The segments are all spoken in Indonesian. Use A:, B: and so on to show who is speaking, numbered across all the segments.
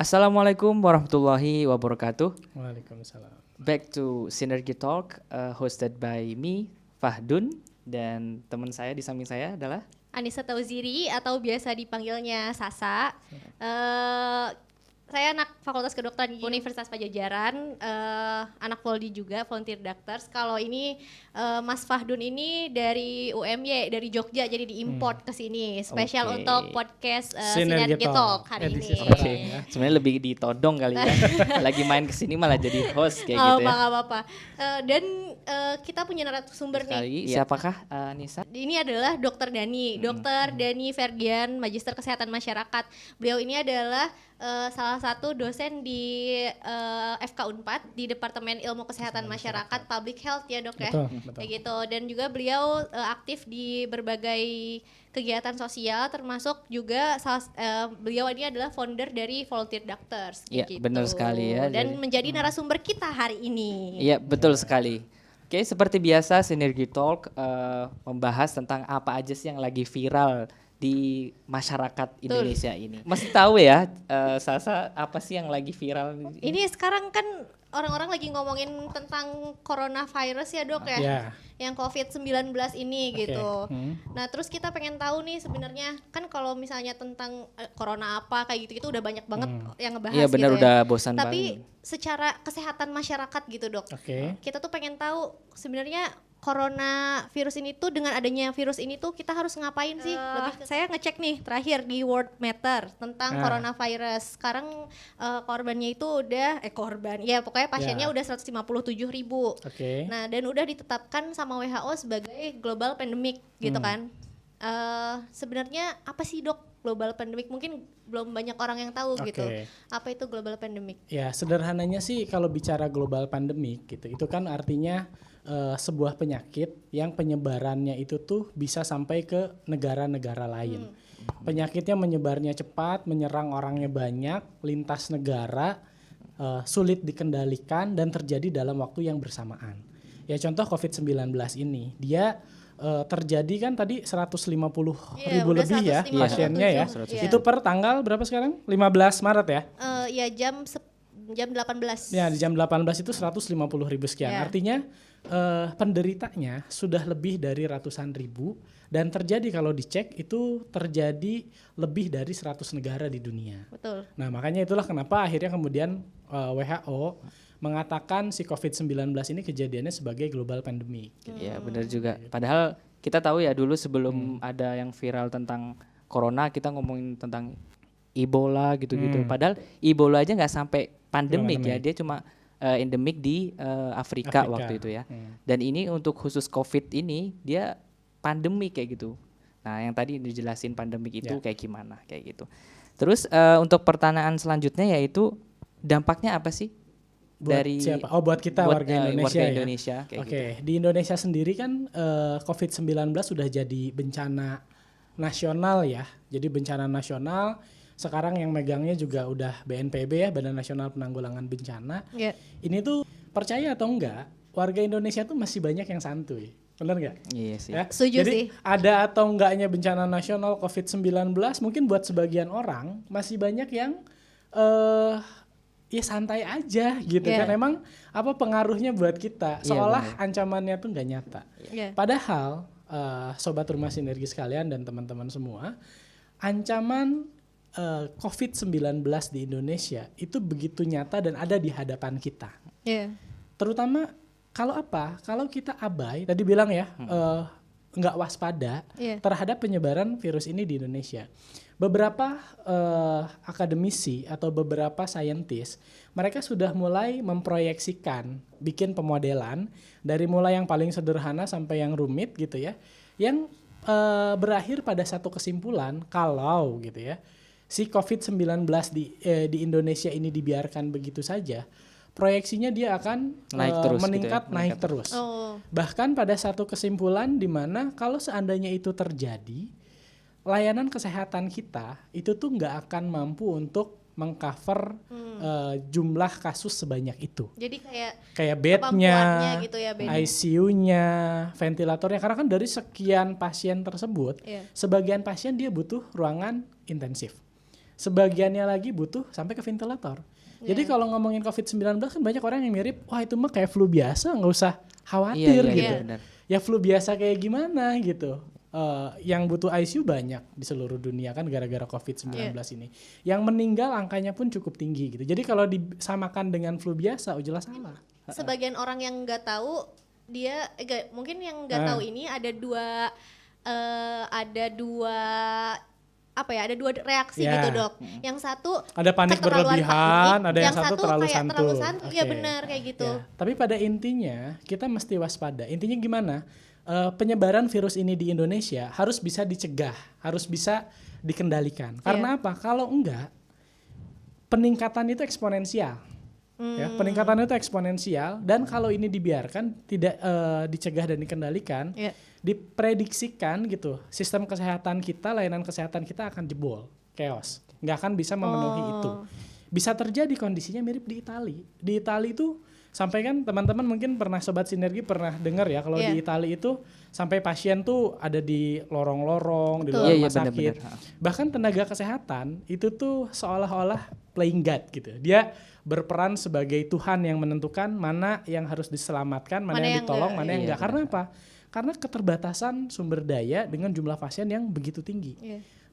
A: Assalamualaikum warahmatullahi wabarakatuh.
B: Waalaikumsalam.
A: Back to Synergy Talk, hosted by me, Fahdun, dan teman saya di samping saya adalah
C: Anissa Tauziri atau biasa dipanggilnya Sasa. Eh, saya anak Fakultas Kedokteran Universitas Pajajaran, anak Voldi juga, volunteer doctors. Kalau ini Mas Fahdun ini dari UMY, dari Jogja, jadi diimport ke sini, spesial
A: Oke.
C: untuk podcast
B: Synergy
C: Synergy
B: Talk
C: Talk hari
B: edisi
C: ini.
A: Oke, sebenarnya lebih ditodong kali ya. Lagi main kesini malah jadi host kayak gitu ya.
C: Nggak apa-apa. Dan kita punya narasumber nih.
A: Kali siapakah Nisa?
C: Ini adalah Dr. Dani, Dr. Dani Ferdian, Magister Kesehatan Masyarakat. Beliau ini adalah salah satu dosen di FK Unpad di Departemen Ilmu Kesehatan Masyarakat Public Health ya dok ya.
B: Betul.
C: Kayak gitu. Dan juga beliau aktif di berbagai kegiatan sosial, termasuk juga beliau ini adalah founder dari Volunteer Doctors.
A: Iya,
C: gitu.
A: benar sekali ya.
C: Dan
A: Jadi-
C: menjadi narasumber kita hari ini.
A: Iya, betul sekali. Oke, seperti biasa Synergy Talk membahas tentang apa aja sih yang lagi viral di masyarakat Indonesia ini. Masih tahu ya, Sasa, apa sih yang lagi viral?
C: Ini sekarang kan orang-orang lagi ngomongin tentang coronavirus ya dok ya,
B: Ya.
C: yang COVID-19 ini
B: Oke.
C: gitu.
B: Hmm.
C: Nah terus kita pengen tahu nih sebenarnya kan kalau misalnya tentang corona apa kayak gitu-gitu udah banyak banget yang ngebahas
A: Iya benar,
C: gitu ya.
A: udah bosan
C: Tapi
A: banget.
C: secara kesehatan masyarakat gitu dok,
B: Oke.
C: kita tuh pengen tahu sebenarnya coronavirus ini tuh dengan adanya virus ini tuh kita harus ngapain sih? Saya ngecek nih terakhir di World Matter tentang
B: Ah.
C: coronavirus. Sekarang korbannya itu udah ya pokoknya pasiennya
B: Ya.
C: udah 157.000.
B: Oke.
C: Nah, dan udah ditetapkan sama WHO sebagai global pandemic gitu kan. Sebenarnya apa sih dok global pandemic? Mungkin belum banyak orang yang tahu gitu.
B: Oke.
C: Apa itu global pandemic?
B: Ya, sederhananya sih kalau bicara global pandemic gitu, itu kan artinya sebuah penyakit yang penyebarannya itu tuh bisa sampai ke negara-negara lain. Penyakitnya menyebarnya cepat, menyerang orangnya banyak, lintas negara, sulit dikendalikan dan terjadi dalam waktu yang bersamaan. Ya contoh COVID-19 ini, dia terjadi kan tadi 150.000
C: Iya, udah
B: lebih ya
C: 157,
B: pasiennya ya.
C: iya.
B: Itu per tanggal berapa sekarang? 15 Maret ya?
C: Ya jam 18.
B: Ya di jam 18 itu 150.000 sekian.
C: Ya.
B: Artinya penderitanya sudah lebih dari ratusan ribu dan terjadi kalau dicek itu terjadi lebih dari 100 negara di dunia.
C: Betul.
B: Nah makanya itulah kenapa akhirnya kemudian WHO mengatakan si COVID-19 ini kejadiannya sebagai global pandemic.
A: Iya benar juga. Padahal kita tahu ya dulu sebelum ada yang viral tentang corona kita ngomongin tentang Ebola gitu-gitu. Padahal Ebola aja nggak sampai pandemik ya, dia cuma endemik di Afrika waktu itu ya. Dan ini untuk khusus COVID ini dia pandemik kayak gitu. Nah yang tadi dijelasin pandemik itu kayak gimana kayak gitu. Terus untuk pertanyaan selanjutnya yaitu dampaknya apa sih?
B: Buat
A: Dari
B: siapa? Oh buat kita warga Indonesia ya.
A: Indonesia kayak
B: Oke,
A: gitu.
B: di Indonesia sendiri kan COVID-19 sudah jadi bencana nasional ya. Jadi bencana nasional, sekarang yang megangnya juga udah BNPB ya, Badan Nasional Penanggulangan Bencana.
C: Ya.
B: Ini tuh percaya atau enggak, warga Indonesia tuh masih banyak yang santuy. Bener nggak?
A: Iya sih.
B: Ya?
C: Setuju
B: Jadi
C: sih.
B: ada atau enggaknya bencana nasional COVID-19 mungkin buat sebagian orang masih banyak yang ya santai aja gitu
C: Yeah.
B: kan. Emang apa pengaruhnya buat kita?
A: Iya,
B: Seolah ancamannya tuh nggak nyata.
C: Ya.
B: Padahal sobat rumah sinergi sekalian dan teman-teman semua, ancaman COVID-19 di Indonesia itu begitu nyata dan ada di hadapan kita.
C: Ya.
B: Terutama kalau apa? Kalau kita abai, tadi bilang ya, nggak waspada
C: Iya.
B: terhadap penyebaran virus ini di Indonesia. Beberapa akademisi atau beberapa saintis, mereka sudah mulai memproyeksikan, bikin pemodelan dari mulai yang paling sederhana sampai yang rumit gitu ya, yang berakhir pada satu kesimpulan kalau gitu ya, si COVID-19 di Indonesia ini dibiarkan begitu saja, proyeksinya dia akan
A: Naik terus gitu ya,
B: meningkat, naik
A: meningkat
B: terus.
C: Oh.
B: Bahkan pada satu kesimpulan di mana kalau seandainya itu terjadi, layanan kesehatan kita itu tuh nggak akan mampu untuk mengcover jumlah kasus sebanyak itu.
C: Jadi
B: Kayak
C: kemampuannya
B: bednya,
C: gitu ya, bednya.
B: ICU-nya, ventilatornya. Karena kan dari sekian pasien tersebut,
C: Iya.
B: sebagian pasien dia butuh ruangan intensif. sebagiannya lagi butuh sampai ke ventilator. Jadi kalau ngomongin COVID-19 kan banyak orang yang mirip, wah itu mah kayak flu biasa, nggak usah khawatir gitu.
A: Benar.
B: Ya flu biasa kayak gimana gitu. Yang butuh ICU banyak di seluruh dunia kan gara-gara COVID-19 ini. Yang meninggal angkanya pun cukup tinggi gitu. Jadi kalau disamakan dengan flu biasa, jelas salah.
C: Sebagian orang yang nggak tahu mungkin yang nggak tahu ini ada dua reaksi gitu dok. Yang satu
B: ada panik berlebihan, ada yang satu terlalu santuy.
C: Ya benar kayak gitu.
B: Ya. Tapi pada intinya kita mesti waspada. Intinya gimana? Penyebaran virus ini di Indonesia harus bisa dicegah, harus bisa dikendalikan. Karena apa? Kalau enggak, peningkatan itu eksponensial. Ya, peningkatan itu eksponensial dan kalau ini dibiarkan tidak dicegah dan dikendalikan, diprediksikan gitu, sistem kesehatan kita, layanan kesehatan kita akan jebol, chaos, nggak akan bisa memenuhi itu. Bisa terjadi kondisinya mirip di Itali. Di Itali itu sampai kan teman-teman mungkin pernah Sobat Sinergi pernah dengar ya kalau di Itali itu sampai pasien tuh ada di lorong-lorong, di luar rumah sakit. Bahkan tenaga kesehatan itu tuh seolah-olah playing God gitu. Dia berperan sebagai Tuhan yang menentukan mana yang harus diselamatkan, mana yang ditolong, mana yang enggak. Karena apa? Karena keterbatasan sumber daya dengan jumlah pasien yang begitu tinggi.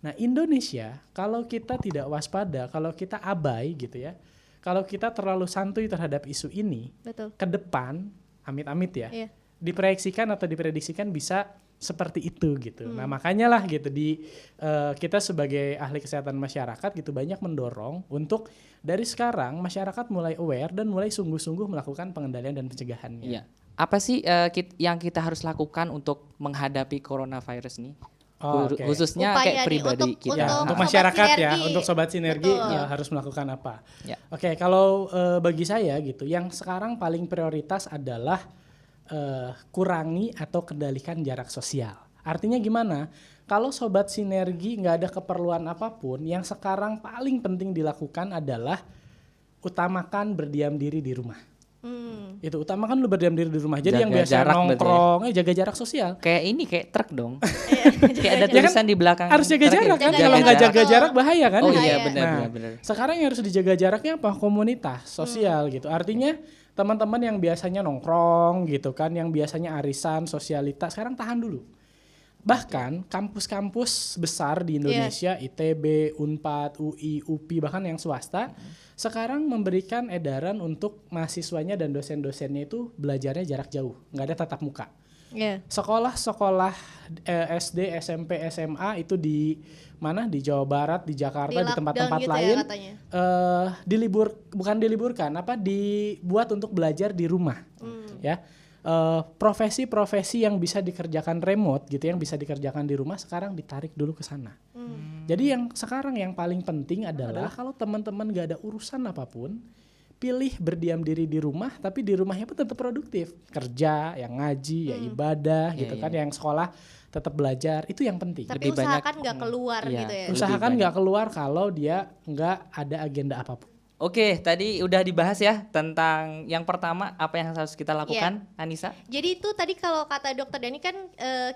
B: Nah, Indonesia kalau kita tidak waspada, kalau kita abai gitu ya, kalau kita terlalu santuy terhadap isu ini, ke depan amit-amit ya, diprediksikan bisa seperti itu gitu. Nah makanya lah gitu kita sebagai ahli kesehatan masyarakat gitu banyak mendorong untuk dari sekarang masyarakat mulai aware dan mulai sungguh-sungguh melakukan pengendalian dan pencegahannya.
A: Iya. Apa sih yang kita harus lakukan untuk menghadapi coronavirus ini? Khususnya kayak pribadi kita.
B: Untuk masyarakat ya, untuk Sobat Sinergi harus melakukan apa? Oke, kalau bagi saya gitu, yang sekarang paling prioritas adalah kurangi atau kendalikan jarak sosial. Artinya gimana? Kalau Sobat Sinergi nggak ada keperluan apapun, yang sekarang paling penting dilakukan adalah utamakan berdiam diri di rumah. Itu utamakan lu berdiam diri di rumah. Jadi yang biasa nongkrong, jaga jarak sosial.
A: Kayak truk dong. Kayak ada tulisan di belakang.
B: Harus jaga jarak kan? Kalau nggak jaga jarak bahaya kan?
A: Oh iya benar.
B: Sekarang yang harus dijaga jaraknya apa? Komunitas sosial gitu. Artinya teman-teman yang biasanya nongkrong gitu kan, yang biasanya arisan, sosialitas, sekarang tahan dulu. Bahkan kampus-kampus besar di Indonesia, ITB, Unpad, UI, UPI, bahkan yang swasta, sekarang memberikan edaran untuk mahasiswanya dan dosen-dosennya itu belajarnya jarak jauh, nggak ada tatap muka. Sekolah-sekolah SD, SMP, SMA itu di mana? Di Jawa Barat, di Jakarta, di tempat-tempat gitu lain, bukan diliburkan, dibuat untuk belajar di rumah, ya. Profesi-profesi yang bisa dikerjakan remote gitu, yang bisa dikerjakan di rumah sekarang ditarik dulu ke sana. Jadi yang sekarang yang paling penting adalah kalau teman-teman gak ada urusan apapun, pilih berdiam diri di rumah, tapi di rumahnya pun tetap produktif, kerja, yang ngaji, ya ibadah gitu kan, yang sekolah tetap belajar, itu yang penting.
C: Tapi usahakan nggak keluar gitu ya.
B: Usahakan nggak keluar kalau dia nggak ada agenda apapun.
A: Oke, tadi udah dibahas ya tentang yang pertama apa yang harus kita lakukan, Anissa.
C: Jadi itu tadi kalau kata Dokter Dani kan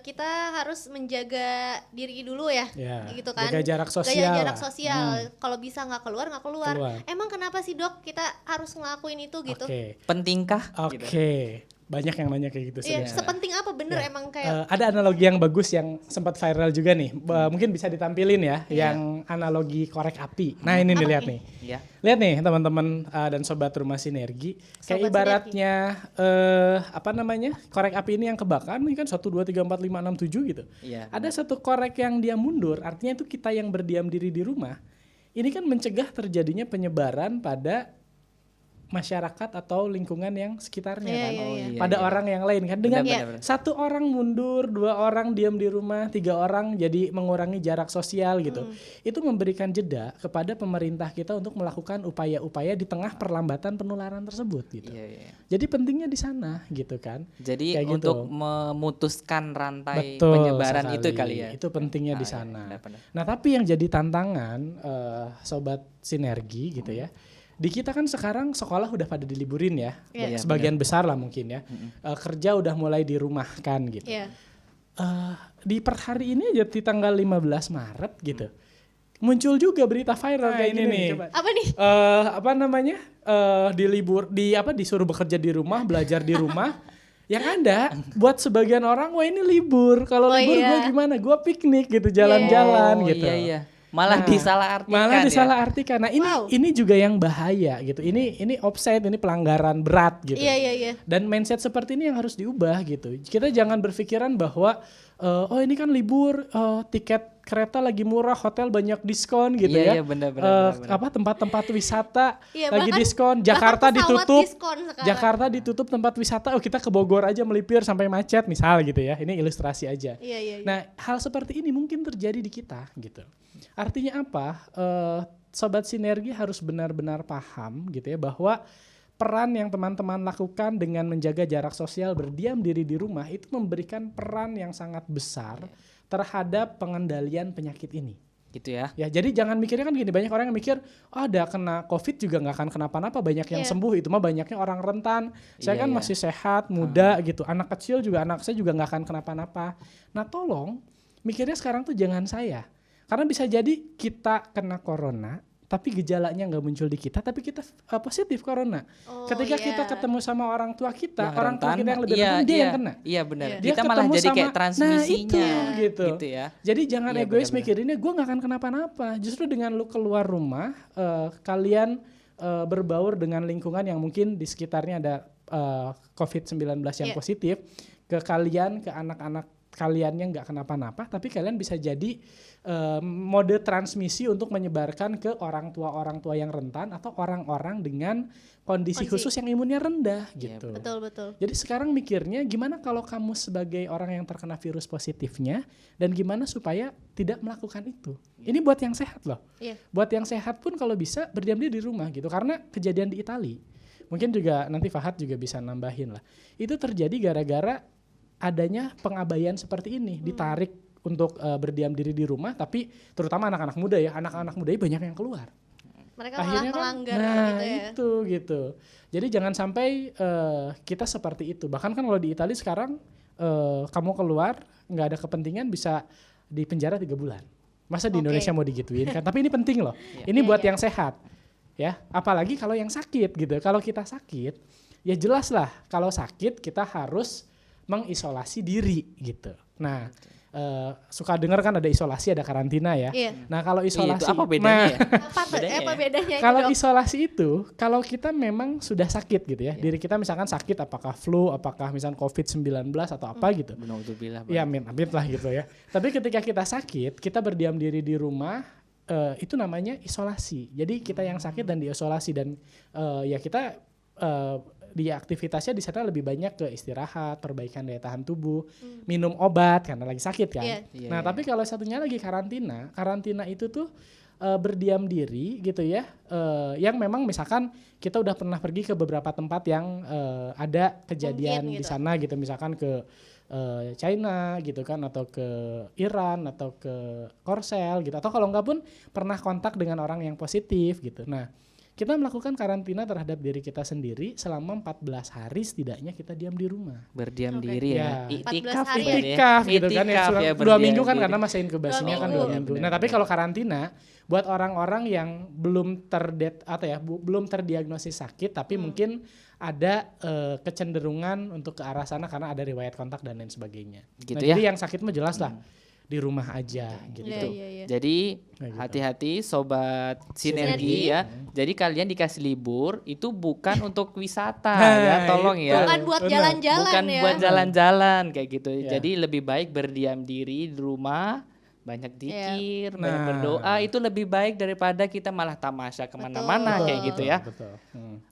C: kita harus menjaga diri dulu ya, gitu kan.
B: Jaga jarak sosial.
C: Jarak sosial. Kalau bisa nggak keluar. Emang kenapa sih dok kita harus ngelakuin itu gitu?
A: Pentingkah?
B: Oke. Banyak yang nanya kayak gitu sih.
C: Sepenting apa bener emang kayak?
B: Ada analogi yang bagus yang sempat viral juga nih. Mungkin bisa ditampilin ya, yang analogi korek api. Nah ini nih lihat nih. Lihat nih teman-teman dan sobat Rumah Sinergi. Kayak ibaratnya korek api ini yang kebakar nih kan 1, 2, 3, 4, 5, 6, 7 gitu. Ada satu korek yang dia mundur, artinya itu kita yang berdiam diri di rumah. Ini kan mencegah terjadinya penyebaran pada masyarakat atau lingkungan yang sekitarnya kan, pada orang yang lain kan, dengan satu orang mundur, 2 orang diam di rumah, 3 orang jadi mengurangi jarak sosial gitu. Itu memberikan jeda kepada pemerintah kita untuk melakukan upaya-upaya di tengah perlambatan penularan tersebut gitu. Jadi pentingnya di sana gitu kan.
A: Jadi untuk memutuskan rantai penyebaran sekali. Itu kali ya.
B: Itu pentingnya di sana. Nah tapi yang jadi tantangan sobat Sinergi gitu ya. Di kita kan sekarang sekolah udah pada diliburin ya, sebagian besar lah mungkin ya, kerja udah mulai dirumahkan gitu. Di per hari ini aja di tanggal 15 Maret gitu, muncul juga berita viral kayak ini nih.
C: Apa nih?
B: Apa namanya? Disuruh bekerja di rumah, belajar di rumah. Yang ada buat sebagian orang, wah ini libur. Kalau libur gue gimana? Gue piknik gitu, jalan-jalan gitu.
A: Iya. Malah disalahartikan. Nah, ini juga yang bahaya gitu. Ini offside, ini pelanggaran berat gitu.
C: Iya.
B: Dan mindset seperti ini yang harus diubah gitu. Kita jangan berpikiran bahwa ini kan libur, tiket kereta lagi murah, hotel banyak diskon gitu ya.
A: Iya, benar.
B: Tempat-tempat wisata lagi
C: bahkan,
B: diskon. Jakarta ditutup.
C: Jakarta
B: ditutup tempat wisata. Kita ke Bogor aja melipir sampai macet misal gitu ya. Ini ilustrasi aja.
C: Iya.
B: Nah, hal seperti ini mungkin terjadi di kita gitu. Artinya apa? Sobat Sinergi harus benar-benar paham gitu ya bahwa peran yang teman-teman lakukan dengan menjaga jarak sosial, berdiam diri di rumah itu memberikan peran yang sangat besar terhadap pengendalian penyakit ini.
A: Gitu ya.
B: Ya, jadi jangan mikirnya kan gini, banyak orang yang mikir, ada kena COVID juga nggak akan kenapa-napa, banyak yang sembuh, itu mah banyaknya orang rentan. Saya kan masih sehat, muda gitu. Anak kecil juga, anak saya juga nggak akan kenapa-napa. Nah, tolong mikirnya sekarang tuh jangan saya. Karena bisa jadi kita kena corona, tapi gejalanya nggak muncul di kita, tapi kita positif corona. Ketika kita ketemu sama orang tua kita, orang tua kita yang lebih rentan, dia yang kena.
A: Iya benar.
B: Dia
A: Kita malah jadi kayak transmisinya.
B: Nah itu, gitu
A: ya.
B: Jadi jangan egois mikirinnya, gue nggak akan kenapa-napa. Justru dengan lu keluar rumah, kalian berbaur dengan lingkungan yang mungkin di sekitarnya ada COVID-19 yang positif, ke kalian, ke anak-anak kaliannya nggak kenapa-napa, tapi kalian bisa jadi mode transmisi untuk menyebarkan ke orang tua yang rentan atau orang-orang dengan kondisi khusus yang imunnya rendah gitu.
C: Betul.
B: Jadi sekarang mikirnya gimana kalau kamu sebagai orang yang terkena virus positifnya dan gimana supaya tidak melakukan itu. Ini buat yang sehat loh. Buat yang sehat pun kalau bisa berdiam diri di rumah gitu, karena kejadian di Itali mungkin juga nanti Fahad juga bisa nambahin lah. Itu terjadi gara-gara adanya pengabaian seperti ini, ditarik untuk berdiam diri di rumah, tapi terutama anak-anak muda ya, anak-anak muda banyak yang keluar.
C: Mereka
B: akhirnya
C: malah melanggar
B: gitu. Jadi jangan sampai kita seperti itu. Bahkan kan kalau di Italia sekarang kamu keluar nggak ada kepentingan bisa dipenjara 3 bulan. Masa di Indonesia mau digituin kan? Tapi ini penting loh. Ini buat yang sehat, ya. Apalagi kalau yang sakit gitu. Kalau kita sakit, ya jelas lah. Kalau sakit kita harus mengisolasi diri gitu. Nah, suka dengar kan ada isolasi, ada karantina ya. Nah, kalau isolasi
A: itu apa bedanya?
C: Apa bedanya?
B: Kalau isolasi itu, kalau kita memang sudah sakit gitu ya, diri kita misalkan sakit, apakah flu, apakah misalkan COVID-19 atau apa gitu. Ya, amin lah gitu ya. Tapi ketika kita sakit, kita berdiam diri di rumah, itu namanya isolasi. Jadi kita yang sakit dan diisolasi dan ya kita di aktivitasnya di sana lebih banyak ke istirahat, perbaikan daya tahan tubuh, minum obat karena lagi sakit kan. Nah, tapi kalau satunya lagi karantina itu tuh berdiam diri gitu ya, yang memang misalkan kita udah pernah pergi ke beberapa tempat yang ada kejadian di sana gitu, misalkan ke China gitu kan, atau ke Iran atau ke Korsel gitu, atau kalau enggak pun pernah kontak dengan orang yang positif gitu. Nah, kita melakukan karantina terhadap diri kita sendiri selama 14 hari setidaknya kita diam di rumah.
A: Berdiam diri ya.
C: Itikaf
B: gitu kan ya. 2 minggu kan karena masa inkubasinya kan 2 minggu. Nah, tapi kalau karantina buat orang-orang yang belum belum terdiagnosis sakit tapi mungkin ada kecenderungan untuk ke arah sana karena ada riwayat kontak dan lain sebagainya.
A: Gitu
B: nah,
A: ya.
B: Jadi yang sakit mah jelas lah di rumah aja gitu.
A: Jadi hati-hati sobat sinergi ya. Jadi kalian dikasih libur itu bukan untuk wisata ya, tolong ya.
C: Bukan buat jalan-jalan
A: bukan
C: ya.
A: buat jalan-jalan kayak gitu. Jadi lebih baik berdiam diri di rumah, banyak zikir, banyak berdoa, itu lebih baik daripada kita malah tamasya kemana-mana kayak gitu ya.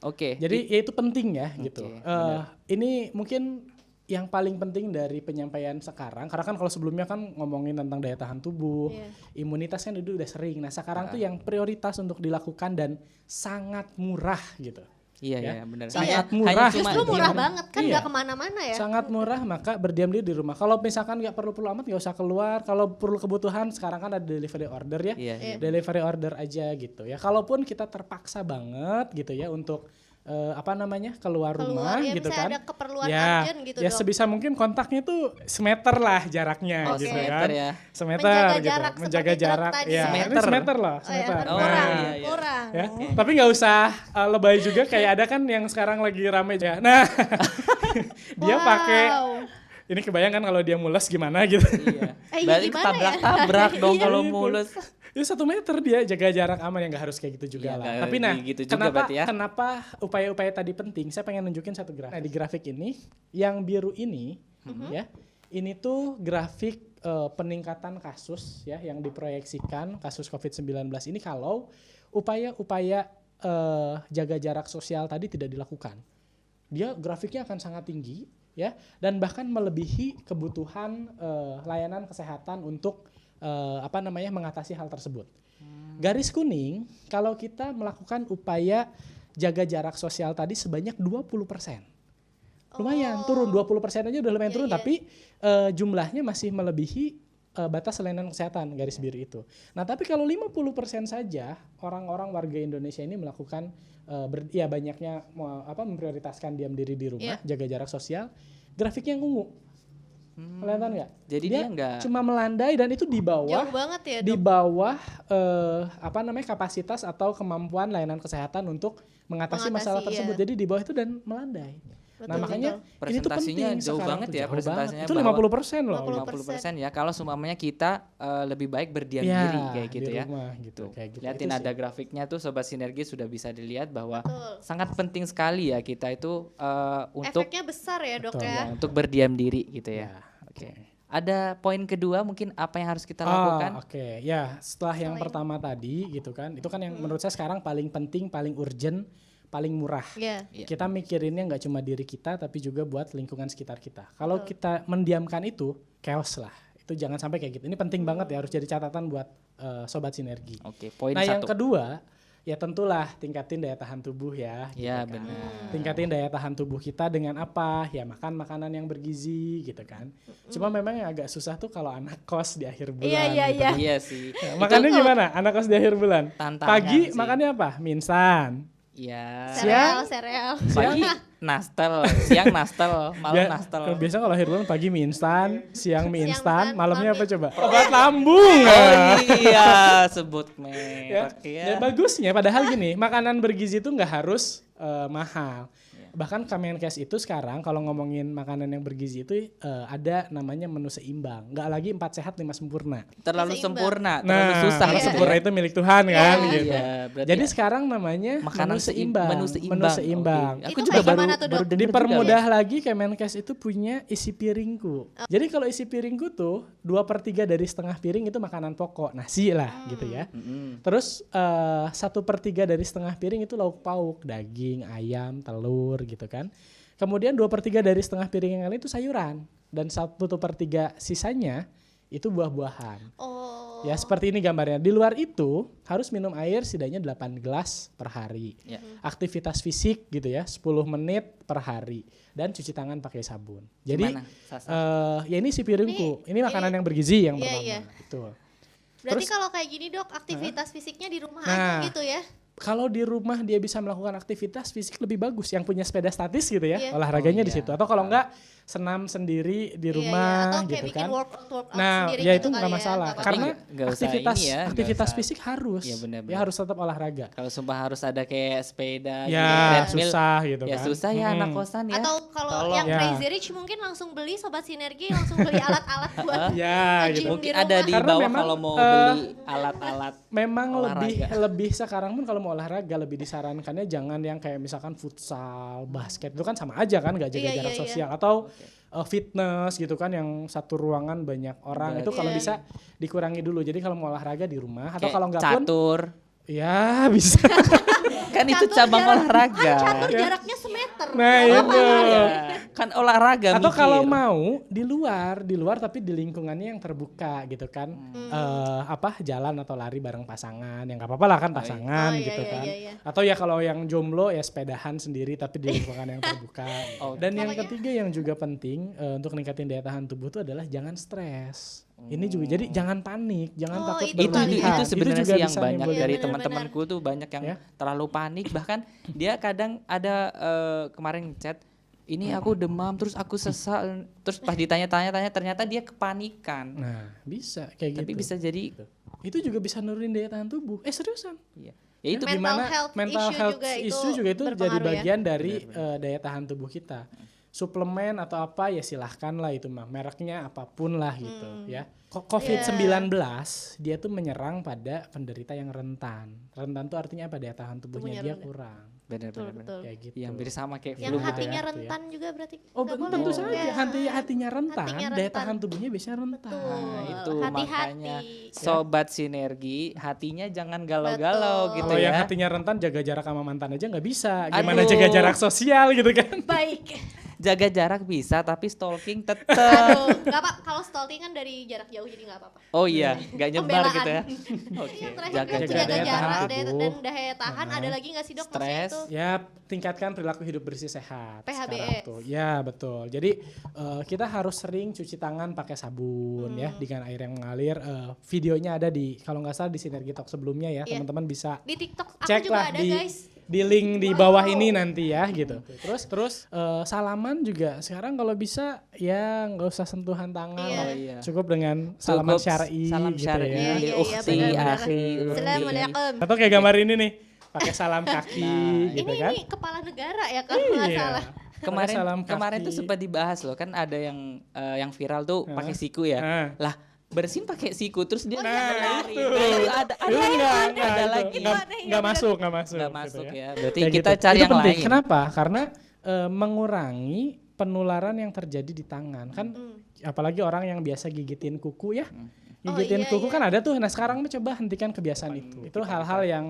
A: Oke.
B: Jadi ya itu penting ya gitu. Ini mungkin yang paling penting dari penyampaian sekarang, karena kan kalau sebelumnya kan ngomongin tentang daya tahan tubuh, imunitas kan udah sering. Nah sekarang tuh yang prioritas untuk dilakukan dan sangat murah gitu.
A: Iya benar.
B: Sangat murah.
C: Justru murah banget kan, nggak kemana-mana ya.
B: Sangat murah, maka berdiam diri di rumah. Kalau misalkan nggak perlu amat nggak usah keluar. Kalau perlu kebutuhan sekarang kan ada delivery order ya. Delivery order aja gitu ya. Kalaupun kita terpaksa banget gitu ya untuk keluar rumah
C: ya,
B: gitu
C: misalnya
B: kan.
C: ada keperluan
B: Ya,
C: urgent gitu
B: ya
C: dok.
B: sebisa mungkin kontaknya tuh semeter lah jaraknya
C: Oke.
B: gitu
A: Semeter
B: kan.
A: ya.
B: Semeter
C: Menjaga
B: gitu.
C: jarak
B: Menjaga
C: seperti truk
B: jarak.
C: tadi.
B: Ya,
A: Semeter.
B: ini semeter loh,
C: Oh ya,
B: semeter.
C: kurang,
A: iya, iya.
C: kurang.
B: Ya. Tapi nggak usah lebay juga kayak ada kan yang sekarang lagi rame ya. Nah, dia
C: Wow.
B: pakai ini kebayang kan kalau dia mules gimana gitu.
A: Iya.
C: Iya,
A: Berarti
C: gimana ya?
A: ketabrak-tabrak dong
C: Iya.
A: kalau
B: Gitu.
A: mulus.
B: Ya 1 meter dia jaga jarak aman, yang nggak harus kayak gitu juga
A: Iya,
B: lah.
A: nggak
B: Tapi nah,
A: gitu juga
B: kenapa
A: berarti ya.
B: kenapa upaya-upaya tadi penting? Saya pengen nunjukin satu grafik. Nah, di grafik ini yang biru ini ya, ini tuh grafik peningkatan kasus ya yang diproyeksikan kasus COVID-19 ini kalau upaya-upaya jaga jarak sosial tadi tidak dilakukan. Dia grafiknya akan sangat tinggi ya, dan bahkan melebihi kebutuhan layanan kesehatan untuk mengatasi hal tersebut. Garis kuning kalau kita melakukan upaya jaga jarak sosial tadi sebanyak 20%. Lumayan turun 20% aja udah lumayan
C: Iya,
B: turun,
C: iya.
B: tapi jumlahnya masih melebihi batas layanan kesehatan garis biru itu. Nah, tapi kalau 50% saja orang-orang warga Indonesia ini melakukan banyaknya memprioritaskan diam diri di rumah, jaga jarak sosial, grafiknya ungu. Kelihatan nggak?
A: Jadi dia nggak
B: cuma melandai dan itu di bawah
C: Jauh banget ya
B: di
C: dok.
B: bawah kapasitas atau kemampuan layanan kesehatan untuk mengatasi masalah
C: Mengatasi,
B: tersebut.
C: iya.
B: Jadi di bawah itu dan melandai. Nah,
C: Betul,
B: makanya
C: betul.
B: ini tuh
A: Presentasinya
B: penting
A: jauh
B: sekarang
A: banget
B: tuh,
A: ya,
B: jauh
A: presentasinya
B: banget. Itu
A: bahwa
B: 50% loh.
A: 50% ya. Kalau seumpamanya kita lebih baik berdiam
B: Ya,
A: diri kayak gitu
B: di
A: ya.
B: rumah gitu,
A: Tuh,
B: kayak gitu.
A: lihatin
B: Itu
A: ada
B: sih.
A: grafiknya tuh Sobat Sinergi sudah bisa dilihat bahwa
C: Betul.
A: sangat penting sekali ya kita itu untuk
C: Efeknya besar ya dok
B: Betul.
C: ya.
A: untuk berdiam diri gitu ya.
B: Oke.
A: Ada poin kedua mungkin apa yang harus kita
B: Oh,
A: lakukan?
B: oke. Ya, setelah yang
C: Selain-
B: pertama tadi gitu kan. Itu kan yang menurut saya sekarang paling penting, paling urgent, paling murah.
C: Iya.
A: Iya.
B: Kita mikirinnya nggak cuma diri kita tapi juga buat lingkungan sekitar kita. Kalau kita mendiamkan itu, chaos lah. Itu jangan sampai kayak gitu. Ini penting banget ya, harus jadi catatan buat Sobat Sinergi.
A: Oke, poin
B: Nah, yang
A: satu.
B: kedua, ya tentulah tingkatin daya tahan tubuh ya.
A: Ya,
B: gitu kan.
A: benar.
B: Tingkatin daya tahan tubuh kita dengan apa? Ya makan makanan yang bergizi gitu kan. Cuma memang yang agak susah tuh kalau anak kos di akhir bulan.
C: Iya, iya,
B: gitu
C: iya.
B: kan.
A: Iya sih.
B: Ya, makannya gimana? Anak kos di akhir bulan.
A: Tantangan
B: Pagi
A: sih.
B: makannya apa? Mie instan.
A: Iya.
C: Sereal.
A: Pagi nastel, siang nastel, malam nastel.
B: Biasa kalau akhir bulan pagi mie instan, siang mie
C: Siang
B: instan,
C: instan,
B: malamnya apa
C: malam
B: coba? Obat lambung.
A: Oh iya, sebut
B: Ya,
A: merek
B: ya
A: ya.
B: bagusnya padahal gini, makanan bergizi itu nggak harus mahal. Bahkan Kemenkes itu sekarang kalau ngomongin makanan yang bergizi itu ada namanya menu seimbang. Nggak lagi 4 sehat 5 sempurna.
A: Terlalu
C: Seimbang.
A: sempurna, terlalu susah
B: karena
A: gitu
B: sempurna
A: ya.
B: itu milik Tuhan kan
A: Iya,
B: gitu.
A: berarti
B: Jadi
A: ya
B: sekarang namanya
A: makanan
B: menu seimbang.
A: menu seimbang. Oke. Aku
C: Itu
A: juga
C: kayak
A: baru
C: gimana tuh, Dok?
A: baru dengar juga.
B: Dipermudah lagi Kemenkes itu punya isi piringku. Jadi kalau isi piringku tuh 2/3 dari setengah piring itu makanan pokok, nasi lah gitu ya.
A: Mm-mm.
B: Terus 1/3 dari setengah piring itu lauk pauk, daging, ayam, telur gitu kan. Kemudian 2/3 dari setengah piring yang lain itu sayuran, dan 1/3 sisanya itu buah-buahan.
C: Oh.
B: Ya seperti ini gambarnya. Di luar itu harus minum air setidaknya 8 gelas per hari.
A: Ya.
B: Aktivitas fisik gitu ya 10 menit per hari, dan cuci tangan pakai sabun. Jadi
A: Gimana, Sasa?
B: ya ini si piringku. Ini makanan yang bergizi yang
C: Iya,
B: pertama.
C: iya.
B: Betul.
C: Berarti
B: Terus-
C: kalau kayak gini dok, aktivitas fisiknya di rumah
B: Nah.
C: aja gitu ya?
B: Kalau di rumah dia bisa melakukan aktivitas fisik lebih bagus, yang punya sepeda statis gitu ya,
C: Iya.
B: olahraganya
A: Oh,
B: di
A: iya.
B: situ. Atau kalau enggak senam sendiri di
C: Iya,
B: rumah
C: iya. Atau kayak
B: gitu
C: bikin
B: kan.
C: workout
B: Nah,
C: sendiri
B: ya
C: gitu
B: itu nggak
C: kali ya,
B: masalah,
C: nggak
B: karena
C: apa-apa.
A: nggak usah
B: aktivitas
A: ini ya, nggak
B: aktivitas
A: usah.
B: fisik harus,
A: Iya, benar-benar.
B: ya harus tetap olahraga.
A: Kalau sumpah harus ada kayak sepeda, gitu,
B: Ya
A: treadmill.
B: susah gitu
A: Ya
B: kan.
A: susah ya anak kosan ya.
C: Atau kalau
A: Tolong.
C: yang
B: Ya.
C: crazy rich mungkin langsung beli Sobat Sinergi, langsung beli alat-alat buat
B: Ya
C: nge-gym
B: gitu.
A: Mungkin
C: di
A: ada
C: rumah.
A: di
B: Karena
A: bawah
B: memang,
A: kalau mau beli alat-alat.
B: Memang
A: Olahraga.
B: lebih sekarang pun kalau mau olahraga lebih disarankannya jangan yang kayak misalkan futsal, basket itu kan sama aja kan, nggak jaga
C: Iya,
B: jarak
C: iya, iya.
B: sosial, atau fitness gitu kan yang satu ruangan banyak orang,
A: Berarti-
B: itu kalau
C: Iya.
B: bisa dikurangi dulu. Jadi kalau mau olahraga di rumah, atau
A: Kayak
B: kalau nggak pun
A: catur.
B: ya bisa.
A: Kan itu
C: Catur
A: cabang
C: jarak-
A: olahraga.
C: Kan catur jaraknya semeter.
B: Nah
C: Nggak
B: itu
C: apa-apa.
A: ya. Kan olahraga
B: Atau
A: mikir.
B: kalau mau di luar tapi di lingkungannya yang terbuka gitu kan. Jalan atau lari bareng pasangan, yang nggak apa-apa lah kan pasangan
C: Oh, iya,
B: gitu
C: iya,
B: kan.
C: iya, iya.
B: Atau ya kalau yang jomblo ya sepedahan sendiri tapi di lingkungan yang terbuka. Dan yang ketiga yang juga penting untuk meningkatin daya tahan tubuh itu adalah jangan stres. Ini juga jadi jangan panik, jangan takut
C: itu
B: berlebihan.
A: Itu sebenarnya
B: juga
A: sih yang
B: bisa
A: banyak
B: nimbulin-
A: dari
C: Iya,
A: teman-temanku tuh banyak yang terlalu panik, bahkan dia kadang ada kemarin chat ini aku demam terus aku sesak terus pas ditanya-tanya ternyata dia kepanikan.
B: Nah, bisa kayak
A: Tapi
B: gitu.
A: bisa jadi
B: Itu juga bisa nurunin daya tahan tubuh. Seriusan.
A: iya. Ya itu
C: Mental health
B: mental
C: issue
B: health
C: juga itu
B: issue juga itu jadi
C: berpengaruh ya.
B: bagian dari daya tahan tubuh kita. Suplemen atau apa ya silahkan lah itu mah, mereknya apapun lah gitu ya. COVID-19 dia tuh menyerang pada penderita yang rentan. Rentan tuh artinya apa? Daya tahan tubuhnya dia kurang.
A: benar.
C: Betul.
B: Kayak gitu.
A: Yang hampir sama kayak
C: Yang
A: flu gitu
C: hatinya
A: ya.
C: rentan juga berarti.
B: Oh
C: nggak boleh.
B: tentu saja
C: Ya.
B: hatinya rentan,
C: Hatinya
B: daya
C: rentan.
B: tahan tubuhnya biasanya rentan.
C: Betul.
A: Nah, itu
C: Hati-hati.
A: makanya sobat sinergi hatinya jangan galau-galau
C: Betul.
A: gitu
B: Kalau yang
A: ya.
B: hatinya rentan jaga jarak sama mantan aja nggak bisa. Gimana
A: Aduh.
B: jaga jarak sosial gitu kan?
C: Baik.
A: Jaga jarak bisa tapi stalking tetep.
C: Aduh, nggak apa kalau stalking kan dari jarak jauh jadi nggak apa-apa.
A: Oh iya, nggak nyebar
C: Pembelaan.
A: gitu ya.
C: Oke. Yang terakhir
A: jaga
C: kan
B: jarak.
C: jaga
B: Daya
C: jarak
B: tahan
C: daya-
B: tubuh.
C: dan daya tahan ada lagi nggak sih dok? Maksudnya
A: Stres.
C: itu
B: Ya tingkatkan perilaku hidup bersih sehat.
C: PHBS.
B: sekarang tuh. Ya betul. Jadi kita harus sering cuci tangan pakai sabun ya dengan air yang mengalir. Videonya ada di kalau nggak salah di Sinergi Talk sebelumnya ya
C: Iya.
B: teman-teman bisa
C: di TikTok aku
B: cek
C: juga
B: lah
C: ada
B: di
C: guys.
B: di link di bawah ini nanti ya gitu. Terus salaman juga sekarang kalau bisa ya nggak usah sentuhan tangan.
C: Iya.
A: Oh iya.
B: Cukup dengan salaman
A: Cukup
B: syar'i
A: salam
B: gitu
A: syar'i.
B: ya.
C: Iya, iya,
A: Ukhti,
C: benar-benar.
A: akhi,
C: Assalamualaikum.
B: Atau kayak gambar ini nih, pakai salam kaki gitu
C: Ini
B: kan.
C: ini kepala negara ya kalau nggak
B: Iya.
C: salah.
A: Kemarin
B: Pakai salam
A: kemarin tuh
B: kaki.
A: sempat dibahas loh, kan ada yang viral tuh pakai siku ya. Lah, bersin pakai siku terus dia nari.
B: itu.
A: Nah, itu ada ada lagi.
B: Nggak masuk
A: Nggak masuk
B: gitu
A: ya. Berarti
B: Kayak
A: kita
B: gitu.
A: cari
B: Itu
A: yang
B: penting.
A: lain.
B: Kenapa? Karena mengurangi penularan yang terjadi di tangan kan, apalagi orang yang biasa gigitin kuku ya. Gigitin
C: iya,
B: kuku
C: iya.
B: kan ada tuh. Nah sekarang coba hentikan kebiasaan itu. Itu hal-hal yang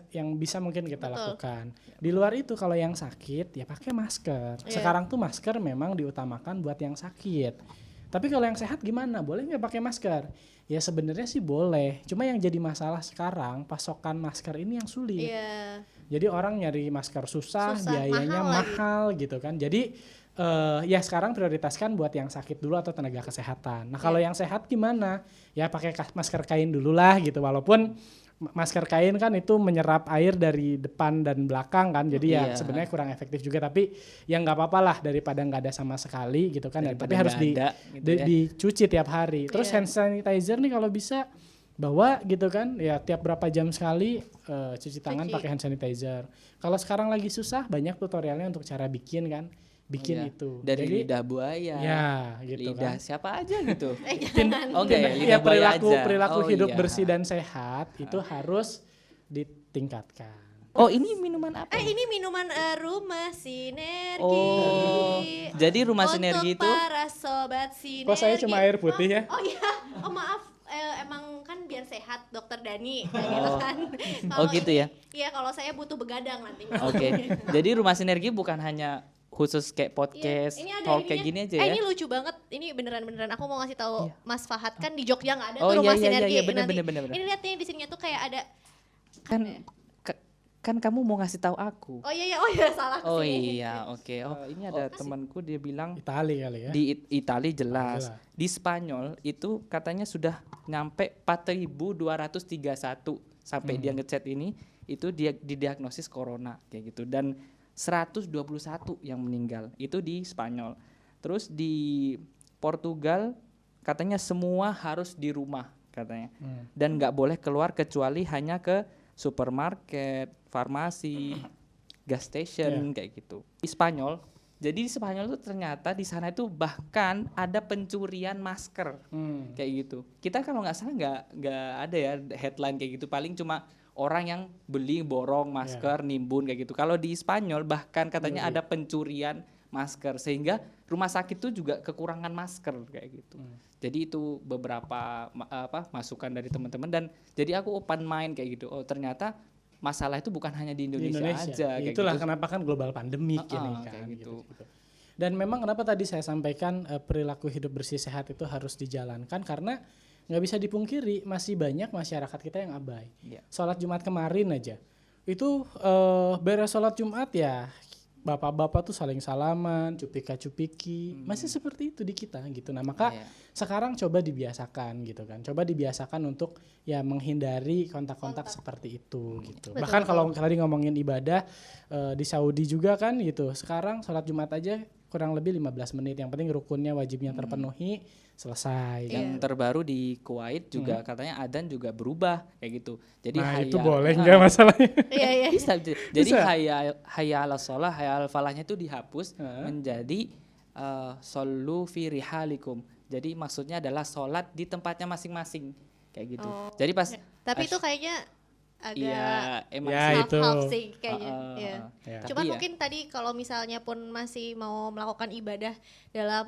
B: yang bisa mungkin kita lakukan. Di luar itu kalau yang sakit ya pakai masker.
C: Iya.
B: Sekarang tuh masker memang diutamakan buat yang sakit. Tapi kalau yang sehat gimana? Boleh nggak pakai masker? Ya sebenarnya sih boleh. Cuma yang jadi masalah sekarang pasokan masker ini yang sulit.
C: Iya.
B: Jadi orang nyari masker susah,
C: Susah,
B: biayanya
C: mahal lagi.
B: mahal gitu kan. Jadi ya sekarang prioritaskan buat yang sakit dulu atau tenaga kesehatan. Nah kalau yang sehat gimana? Ya pakai masker kain dulu lah gitu. Walaupun masker kain kan itu menyerap air dari depan dan belakang kan. Jadi ya
A: Iya.
B: sebenarnya kurang efektif juga. Tapi ya nggak apa-apa lah daripada nggak ada sama sekali gitu kan.
A: Daripada
B: Tapi harus
A: nggak ada, gitu ya.
B: dicuci tiap hari. Terus
C: Iya.
B: hand sanitizer nih kalau bisa bawa gitu kan, ya tiap berapa jam sekali cuci tangan
C: Cuci.
B: pakai hand sanitizer. Kalau sekarang lagi susah banyak tutorialnya untuk cara bikin kan, bikin
A: Iya.
B: itu.
A: Dari
B: Jadi,
A: lidah buaya.
B: ya gitu
A: lidah
B: kan.
A: siapa aja gitu.
C: Jangan.
A: Oh enggak ya,
B: Ya,
A: lidah buaya aja.
B: perilaku
A: Oh,
B: hidup
A: iya.
B: bersih dan sehat itu harus ditingkatkan.
A: Oh, ini minuman apa?
C: Ini minuman rumah sinergi.
A: Oh, jadi rumah sinergi itu
C: Untuk para sobat sinergi.
B: Kok saya cuma air putih ya?
C: Oh iya, oh maaf. Emang kan biar sehat dokter Dani kayak gitu kan.
A: Oh,
C: Kalau
A: gitu
C: ini-
A: ya?
C: Iya kalau saya butuh begadang nanti.
A: Oke. Jadi rumah sinergi bukan hanya khusus kayak podcast,
C: Ini ada
A: talk kayak
C: ininya.
A: gini aja ya.
C: Ini lucu banget. Ini beneran Aku mau ngasih tahu Mas Fahad kan di Jogja nggak ada
A: Oh,
C: tuh rumah
A: iya, iya,
C: sinergi.
A: iya, bener,
C: Nanti
A: bener.
C: Ini lihat nih di sininya tuh kayak ada.
A: Kan kamu mau ngasih tahu aku.
C: Oh iya salah.
A: Oh
C: kesini.
A: iya, oke. Oh, ini ada temanku dia bilang
B: Itali kali ya.
A: di Itali jelas.
B: Jelas.
A: Di Spanyol itu katanya sudah nyampe 4.231 sampai dia ngechat ini itu dia didiagnosis corona kayak gitu dan 121 yang meninggal itu di Spanyol. Terus di Portugal katanya semua harus di rumah katanya. Dan nggak boleh keluar kecuali hanya ke supermarket, farmasi, gas station kayak gitu. Di Spanyol, jadi di Spanyol tuh ternyata di sana itu bahkan ada pencurian masker kayak gitu. Kita kalau nggak salah nggak ada ya headline kayak gitu. Paling cuma orang yang beli borong masker, nimbun kayak gitu. Kalau di Spanyol bahkan katanya ada pencurian masker sehingga rumah sakit tuh juga kekurangan masker kayak gitu. Jadi itu beberapa masukan dari teman-teman dan jadi aku open mind kayak gitu. Oh ternyata masalah itu bukan hanya di Indonesia aja kayak
B: Itulah
A: gitu.
B: kenapa kan global pandemik ini kan
A: kayak gitu.
B: Dan memang kenapa tadi saya sampaikan perilaku hidup bersih sehat itu harus dijalankan karena nggak bisa dipungkiri masih banyak masyarakat kita yang abai.
A: Iya.
B: Sholat Jumat kemarin aja itu beres sholat Jumat ya bapak-bapak tuh saling salaman, cupika-cupiki, masih seperti itu di kita gitu. Nah maka
A: Iya.
B: sekarang coba dibiasakan gitu kan, coba dibiasakan untuk ya menghindari kontak-kontak seperti itu gitu.
C: Betul,
B: Bahkan
C: betul.
B: kalau tadi ngomongin ibadah di Saudi juga kan gitu, sekarang sholat Jumat aja kurang lebih 15 menit, yang penting rukunnya wajibnya terpenuhi, selesai.
A: Yang terbaru di Kuwait juga katanya adzan juga berubah kayak gitu. Jadi
B: Nah itu
A: hayya-
B: boleh nggak masalahnya?
C: Iya, iya.
A: Bisa. Jadi
B: Bisa.
A: hayya 'alas shalah, hayya 'alal falahnya itu dihapus menjadi shollu fi rihalikum. Jadi maksudnya adalah sholat di tempatnya masing-masing kayak gitu.
C: Oh.
A: Jadi pas
C: Tapi itu kayaknya agak
A: iya emang
B: Ya,
A: sih.
B: itu.
C: half-half sih kayaknya.
A: Heeh,
C: Iya.
A: heeh.
B: Ya.
A: Tapi
C: Cuman
A: ya,
C: mungkin tadi kalau misalnya pun masih mau melakukan ibadah dalam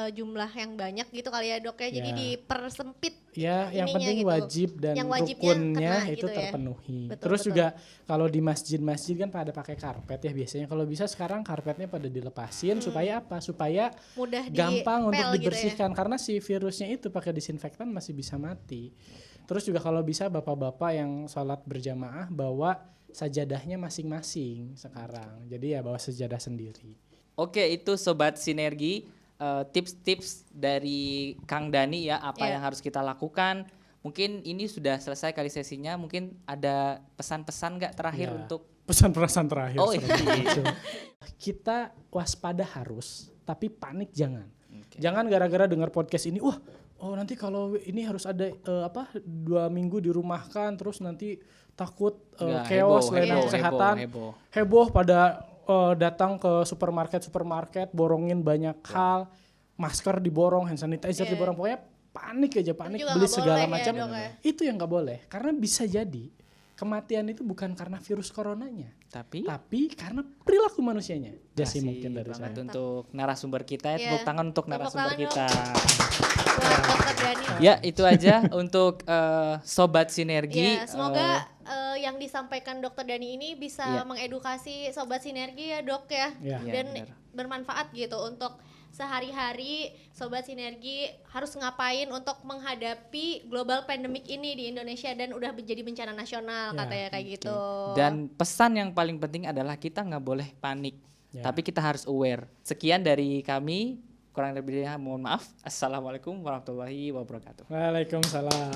C: jumlah yang banyak gitu kali ya dok ya, jadi
B: Ya.
C: dipersempit.
B: Ya, yang
C: ininya
B: penting
C: gitu.
B: wajib dan
C: Yang wajibnya
B: rukunnya
C: kena
B: itu
C: gitu ya.
B: terpenuhi.
C: Betul,
B: Terus
C: betul.
B: juga kalau di masjid-masjid kan pada pakai karpet ya biasanya. Kalau bisa sekarang karpetnya pada dilepasin supaya apa? Supaya
C: Mudah
B: gampang untuk
C: dipel gitu ya.
B: dibersihkan karena si virusnya itu pakai disinfektan masih bisa mati. Terus juga kalau bisa bapak-bapak yang sholat berjamaah bawa sajadahnya masing-masing sekarang. Jadi ya bawa sajadah sendiri.
A: Oke, itu sobat sinergi, tips-tips dari Kang Dani ya, apa
C: Iya.
A: yang harus kita lakukan. Mungkin ini sudah selesai kali sesinya, mungkin ada pesan-pesan nggak terakhir
B: Ya.
A: untuk
B: Pesan-pesan terakhir.
A: Oh,
B: seperti
A: iya.
B: itu. Kita waspada harus, tapi panik jangan.
A: Oke.
B: Jangan gara-gara dengar podcast ini, wah, oh nanti kalau ini harus ada 2 minggu dirumahkan, terus nanti takut
A: Nggak,
B: chaos
A: heboh,
B: layanan
A: heboh,
B: kesehatan,
A: heboh.
B: heboh pada datang ke supermarket, borongin banyak hal, masker diborong, hand sanitizer
C: Iya.
B: diborong, pokoknya panik aja, panik
C: juga
B: beli
C: nggak
B: segala
C: boleh ya,
B: macam.
C: dok, ya.
B: Itu yang nggak boleh, karena bisa jadi kematian itu bukan karena virus coronanya,
A: Tapi
B: tapi karena perilaku manusianya. Jadi
A: kasih
B: mungkin dari
A: banget
B: saya.
A: untuk narasumber kita,
C: Iya.
A: tepuk tangan untuk
C: Tepuk
A: narasumber
C: tangan,
A: kita.
C: Buat dokter Dani.
A: Ya, itu aja untuk sobat sinergi.
C: Ya, semoga yang disampaikan dokter Dani ini bisa
A: Iya.
C: mengedukasi sobat sinergi ya dok ya,
B: Iya.
A: Iya,
C: dan
A: benar.
C: bermanfaat gitu untuk sehari-hari sobat sinergi harus ngapain untuk menghadapi global pandemic ini di Indonesia dan udah menjadi bencana nasional
B: Ya,
C: katanya kayak gitu.
A: Dan pesan yang paling penting adalah kita nggak boleh panik,
B: Ya.
A: tapi kita harus aware. Sekian dari kami, kurang lebihnya mohon maaf. Assalamualaikum warahmatullahi wabarakatuh.
B: Waalaikumsalam.